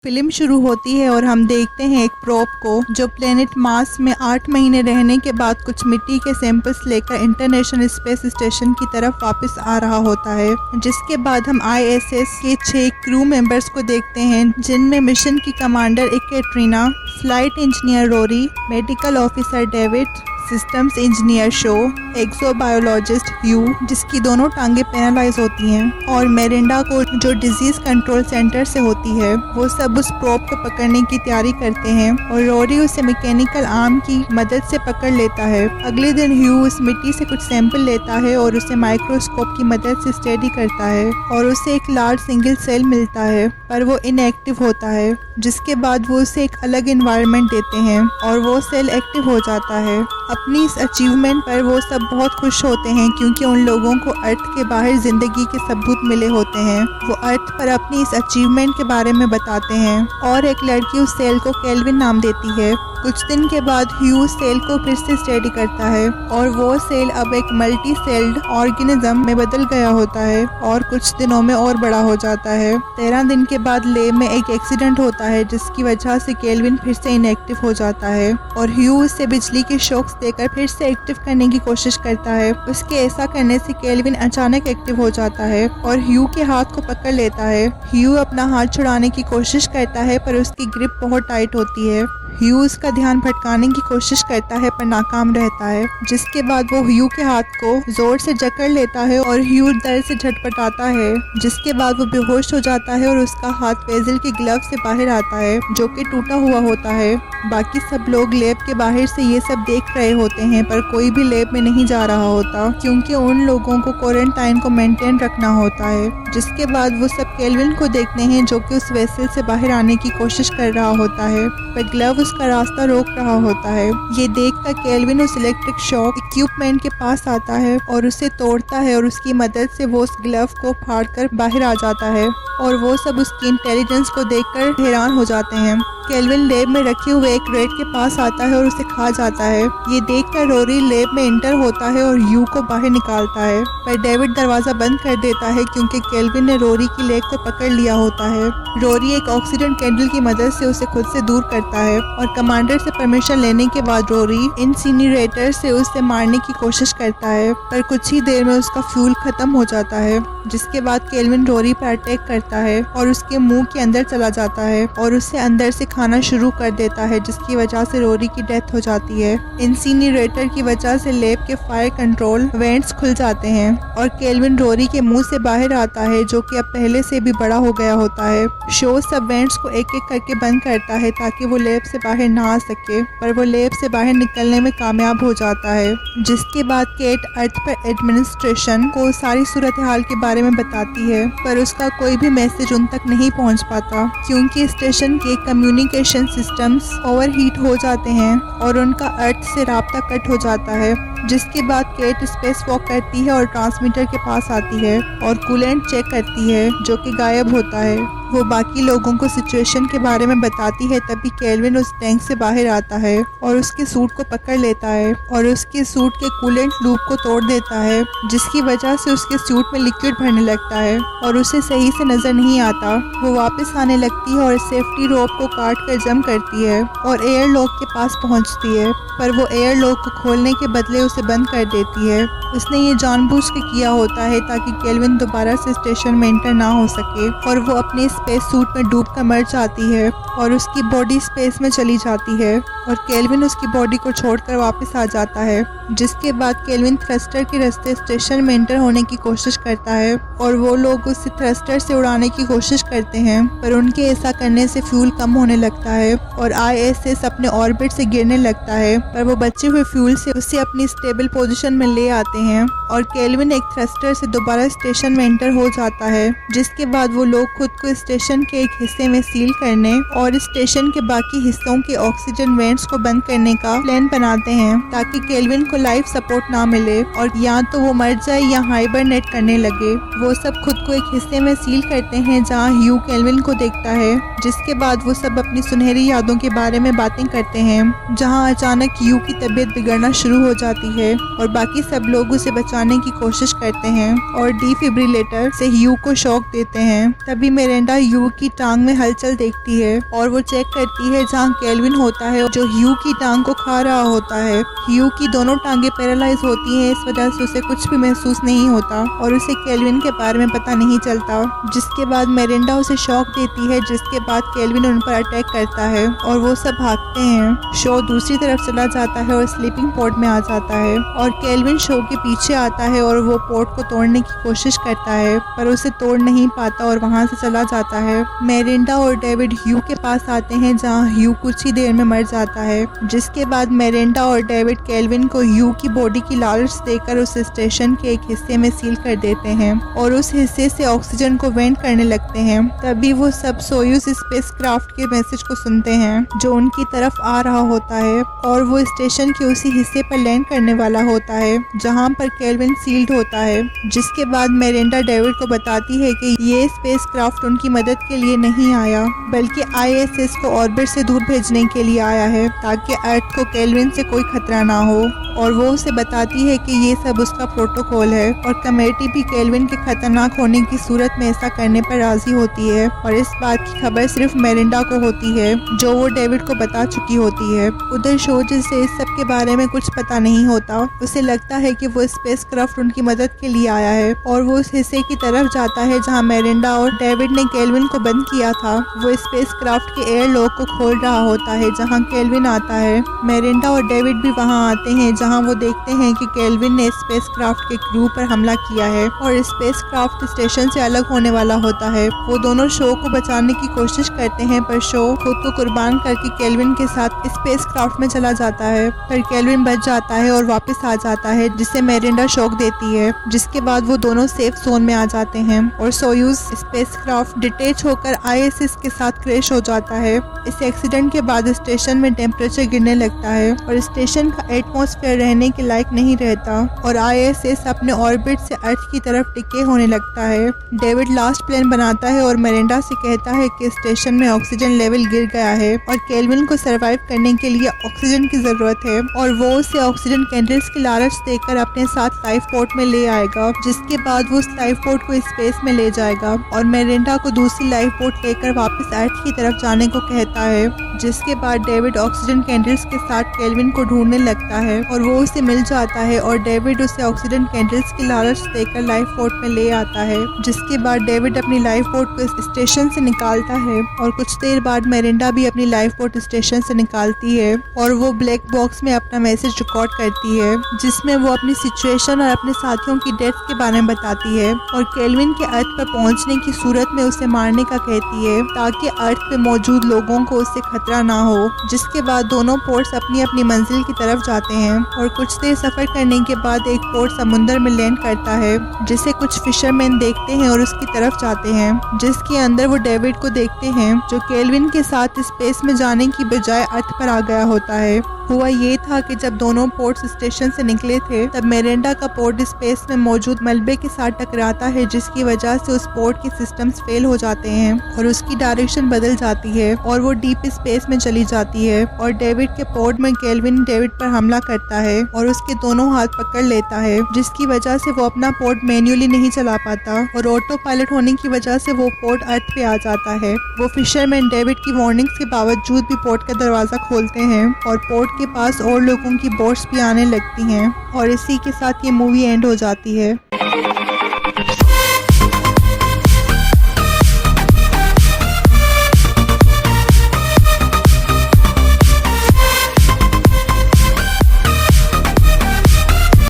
Film शुरू होती है और हम देखते हैं एक प्रोब को जो प्लेनेट मार्स में 8 महीने रहने के बाद कुछ मिट्टी के सैंपल्स लेकर इंटरनेशनल स्पेस स्टेशन की तरफ वापस आ रहा होता है। जिसके बाद हम ISS के 6 क्रू मेंबर्स को देखते हैं, जिनमें मिशन की commander Katrina, flight engineer Rory, medical officer David, systems engineer Shaw, exobiologist Hugh जिसकी दोनों टांगे पैरालाइज होती हैं, और मेरिंडा को जो डिजीज कंट्रोल सेंटर से होती है। वो सब उस प्रोब को पकड़ने की तैयारी करते हैं और रोरी उसे मैकेनिकल आर्म की मदद से पकड़ लेता है। अगले दिन ह्यू उस मिट्टी से कुछ सैंपल लेता है और उसे माइक्रोस्कोप की मदद से स्टडी करता है और उसे एक लार्ज सिंगल सेल मिलता है, पर वो इनएक्टिव होता है। जिसके बाद वो उसे एक अलग एनवायरनमेंट देते हैं और वो सेल एक्टिव हो जाता है। अपनी इस अचीवमेंट पर वो सब बहुत खुश होते हैं क्योंकि उन लोगों को अर्थ के बाहर जिंदगी के सबूत मिले होते हैं। वो अर्थ पर अपनी इस अचीवमेंट के बारे में बताते हैं और एक लड़की उस सेल को केल्विन नाम देती है। कुछ दिन के बाद ह्यू सेल को फिर से स्टडी करता है और वो सेल अब एक मल्टी सेल्ड ऑर्गेनिज्म में बदल गया होता है और कुछ दिनों में और बड़ा हो जाता है। 13 दिन के बाद लैब में एक एक्सीडेंट होता है जिसकी वजह से केल्विन फिर से इनएक्टिव हो जाता है और ह्यू उसे बिजली के शॉक्स देकर फिर से एक्टिव करने की कोशिश करता है। उसके ऐसा करने से केल्विन अचानक एक्टिव हो जाता है और ह्यू के हाथ को पकड़ लेता है। ह्यू अपना हाथ छुड़ाने की कोशिश करता है पर उसकी ग्रिप बहुत टाइट होती है। ह्यू उसका ध्यान भटकाने की कोशिश करता है पर नाकाम रहता है। जिसके बाद वो ह्यू के हाथ को जोर से जकड़ लेता है और ह्यू दर्द से झटपटाता है। जिसके बाद वो बेहोश हो जाता है और उसका हाथ वेजल के ग्लव से बाहर आता है जो कि टूटा हुआ होता है। बाकी सब लोग लैब के बाहर से ये सब देख रहे होते हैं पर कोई भी लैब में नहीं जा रहा होता क्योंकि उन लोगों को क्वारंटाइन को मेंटेन रखना होता है। जिसके बाद वो सब केल्विन को देखते हैं जो कि उस वेसल से बाहर आने की कोशिश कर रहा होता है पर ग्लव उसका रास्ता रोक रहा होता है। ये देखकर केल्विन उस इलेक्ट्रिक शॉक इक्विपमेंट के पास आता है और उसे तोड़ता है और उसकी मदद से वो उस ग्लव को फाड़कर बाहर आ जाता है और वो सब उसकी इंटेलिजेंस को देखकर हैरान हो जाते हैं। केल्विन लैब में रखे हुए एक रेट के पास आता है और उसे खा जाता है। ये देखकर रोरी लैब में एंटर होता है और ह्यू को बाहर निकालता है पर डेविड दरवाजा बंद कर देता है क्योंकि केल्विन ने रोरी की लेग को पकड़ लिया होता है। रोरी एक ऑक्सीजन कैंडल की मदद से उसे खुद से दूर करता है और कमांडर से परमिशन लेने के बाद रोरी इंसिनरेटर से उसे मारने की कोशिश करता है पर कुछ ही देर में उसका फ्यूल खत्म हो जाता है। जिसके बाद केल्विन रोरी पर अटैक करता है और उसके मुंह के अंदर चला जाता है और उसे अंदर से खाना शुरू कर देता है जिसकी वजह से रोरी की डेथ हो जाती है। इंसिनरेटर की वजह से लैब के फायर कंट्रोल वेंट्स खुल जाते हैं और केल्विन रोरी के मुंह से बाहर आता है जो कि अब पहले से भी बड़ा हो गया होता है। शो सब वेंट्स को एक एक करके बंद करता है ताकि वो लैब से बाहर ना आ सके पर वो लैब से बाहर निकलने में कामयाब हो जाता है। जिसके बाद केट अर्थ पर एडमिनिस्ट्रेशन को सारी सूरत हाल के बारे में बताती है पर उसका कोई भी मैसेज उन तक नहीं पहुंच पाता क्योंकि स्टेशन के कम्युनिकेशन सिस्टम्स ओवरहीट हो जाते हैं और उनका अर्थ से राब्ता कट हो जाता है। जिसके बाद केट स्पेस वॉक करती है और ट्रांसमीटर के पास आती है और कूलेंट चेक करती है जो कि गायब होता है। वो बाकी लोगों को सिचुएशन के बारे में बताती है तभी केल्विन उस टैंक से बाहर आता है और उसके सूट को पकड़ लेता है और उसके सूट के कूलेंट लूप को तोड़ देता है जिसकी वजह से उसके सूट में लिक्विड भरने लगता है और उसे सही से नजर नहीं आता। वो वापस आने लगती है और सेफ्टी रोप को काट कर जंप करती है और एयर लॉक के पास पहुंचती है पर वो एयर लॉक को खोलने के बदले उसे बंद कर देती है। उसने ये जानबूझ के किया होता है ताकि केल्विन दोबारा से स्टेशन में एंटर ना हो सके और वो अपने स्पेस सूट में डूब कर मर जाती है और उसकी बॉडी स्पेस में चली जाती है और केल्विन उसकी बॉडी को छोड़कर वापस आ जाता है। जिसके बाद केल्विन थ्रस्टर के रास्ते स्टेशन में एंटर होने की कोशिश करता है और वो लोग उसे थ्रस्टर से उड़ाने की कोशिश करते हैं पर उनके ऐसा करने से फ्यूल कम होने लगता है और ISS अपने ऑर्बिट से गिरने लगता है पर वो बचे हुए फ्यूल से उसे अपनी स्टेबल पोजीशन में ले आते हैं और केल्विन एक थ्रस्टर से दोबारा स्टेशन में एंटर हो जाता है। जिसके बाद वो लोग खुद को स्टेशन के एक हिस्से में सील करने और स्टेशन के बाकी हिस्सों के ऑक्सीजन वेंट्स प्लैनेट्स को बंद करने का प्लान बनाते हैं ताकि केल्विन को लाइफ सपोर्ट ना मिले और या तो वो मर जाए या हाइबरनेट करने लगे। वो सब खुद को एक हिस्से में सील करते हैं जहाँ ह्यू केल्विन को देखता है, जिसके बाद वो सब अपनी सुनहरी यादों के बारे में बातें करते हैं, जहाँ अचानक ह्यू की तबीयत बिगड़ना शुरू हो जाती है और बाकी सब लोग उसे बचाने की कोशिश करते हैं और डिफिब्रिलेटर से ह्यू को शॉक देते हैं। तभी मिरांडा ह्यू की टांग में हलचल देखती है और वो चेक करती है जहाँ केल्विन होता है जो ह्यू की टांग को खा रहा होता है। ह्यू की दोनों टांगे पैरालाइज होती हैं, इस वजह से उसे कुछ भी महसूस नहीं होता और उसे केल्विन के बारे में पता नहीं चलता, जिसके बाद मिरांडा उसे शॉक देती है, जिसके बाद केल्विन उन पर अटैक करता है और वो सब भागते हैं। शो दूसरी तरफ चला जाता है और स्लीपिंग पॉड में आ जाता है और केल्विन शो के पीछे आता है और वो पॉड को तोड़ने की कोशिश करता है पर उसे तोड़ नहीं पाता और वहाँ से चला जाता है। मिरांडा और डेविड ह्यू के पास आते हैं जहाँ ह्यू कुछ ही देर में मर जाता है, जिसके बाद मिरांडा और डेविड केल्विन को ह्यू की बॉडी की लालच देकर उस स्टेशन के एक हिस्से में सील कर देते हैं और उस हिस्से से ऑक्सीजन को वेंट करने लगते हैं। तभी वो सब सोयूज स्पेसक्राफ्ट के मैसेज को सुनते हैं जो उनकी तरफ आ रहा होता है और वो स्टेशन के उसी हिस्से पर लैंड करने वाला होता है जहां पर केल्विन सील्ड होता है, जिसके बाद मिरांडा डेविड को बताती है कि ये स्पेसक्राफ्ट उनकी मदद के लिए नहीं आया बल्कि ISS को ऑर्बिट से दूर भेजने के लिए आया है ताकि अर्थ को केल्विन से कोई खतरा ना हो। और वो उसे बताती है कि ये सब उसका प्रोटोकॉल है और कमेटी भी केल्विन के खतरनाक होने की सूरत में ऐसा करने पर राजी होती है और इस बात की खबर सिर्फ मिरांडा को होती है जो वो डेविड को बता चुकी होती है। उधर शो जिसे इस सब के बारे में कुछ पता नहीं होता, उसे लगता है कि वो स्पेसक्राफ्ट उनकी मदद के लिए आया है और वो उस हिस्से की तरफ जाता है जहाँ मिरांडा और डेविड ने केल्विन को बंद किया था। वो स्पेसक्राफ्ट के एयर लॉक को खोल रहा होता है जहाँ केल्विन आता है। मिरांडा और डेविड भी वहाँ आते हैं जहाँ वो देखते हैं कि केल्विन ने स्पेसक्राफ्ट के क्रू पर हमला किया है और स्पेसक्राफ्ट स्टेशन से अलग होने वाला होता है। वो दोनों शो को बचाने की कोशिश करते हैं पर शो खुद को कुर्बान करके केल्विन के साथ स्पेसक्राफ्ट में चला जाता है, पर केल्विन बच जाता है और वापस आ जाता है, जिससे मिरांडा शॉक देती है, जिसके बाद वो दोनों सेफ जोन में आ जाते हैं और सोयूज स्पेसक्राफ्ट डिटेच होकर ISS के साथ क्रैश हो जाता है। इस एक्सीडेंट के बाद स्टेशन में टेम्परेचर गिरने लगता है और स्टेशन का एटमॉस्फेयर रहने के लायक नहीं रहता और ISS अपने ऑर्बिट से अर्थ की तरफ टिके होने लगता है। डेविड लास्ट प्लान बनाता है और मिरांडा से कहता है कि स्टेशन में ऑक्सीजन लेवल गिर गया है और केल्विन को सरवाइव करने के लिए ऑक्सीजन की जरूरत है और वो उसे ऑक्सीजन कैंडल्स की लालच देकर अपने साथ लाइफ पोर्ट में ले आएगा, जिसके बाद वो उस लाइफ पोर्ट को स्पेस में ले जाएगा और मिरांडा को दूसरी लाइफ पोर्ट लेकर वापस अर्थ की तरफ जाने को कहता है, जिसके बाद डेविड ऑक्सीजन कैंडल्स के साथ केल्विन को ढूंढने लगता है और वो उसे मिल जाता है और डेविड उसे ऑक्सीजन कैंडल्स की लालच देकर लाइफ पोर्ट में ले आता है, जिसके बाद डेविड अपनी लाइफ पोर्ट को स्टेशन से निकालता है और कुछ देर बाद मिरांडा भी अपनी लाइफ पोर्ट स्टेशन से निकालती है और वो ब्लैक बॉक्स में अपना मैसेज रिकॉर्ड करती है जिसमें वो अपनी सिचुएशन और अपने साथियों की डेथ के बारे में बताती है और केल्विन के अर्थ पर पहुंचने की सूरत में उसे मारने का कहती है ताकि अर्थ पे मौजूद लोगों को उससे खतरा ना हो, जिसके बाद दोनों पोर्ट्स अपनी अपनी मंजिल की तरफ जाते हैं और कुछ देर सफर करने के बाद एक पोर्ट समुंदर में लैंड करता है, जिसे कुछ फिशरमैन देखते हैं और उसकी तरफ जाते हैं, जिसके अंदर वो डेविड को देखते हैं जो केल्विन के साथ स्पेस में जाने की बजाय अर्थ पर आ गया होता है। हुआ ये था कि जब दोनों पोर्ट्स स्टेशन से निकले थे तब मिरांडा का पोर्ट स्पेस में मौजूद मलबे के साथ टकराता है, जिसकी वजह से उस पोर्ट के सिस्टम्स फेल हो जाते हैं और उसकी डायरेक्शन बदल जाती है और वो डीप स्पेस में चली जाती है और डेविड के पोर्ट में केल्विन डेविड पर हमला करता है और उसके दोनों हाथ पकड़ लेता है, जिसकी वजह से वो अपना पोर्ट मैन्युअली नहीं चला पाता और ऑटो पायलट होने की वजह से वो पोर्ट अर्थ पे आ जाता है। वो फिशरमैन डेविड की वार्निंग्स के बावजूद भी पोर्ट का दरवाजा खोलते हैं और पोर्ट के पास और लोगों की बोट्स भी आने लगती हैं और इसी के साथ ये मूवी एंड हो जाती है।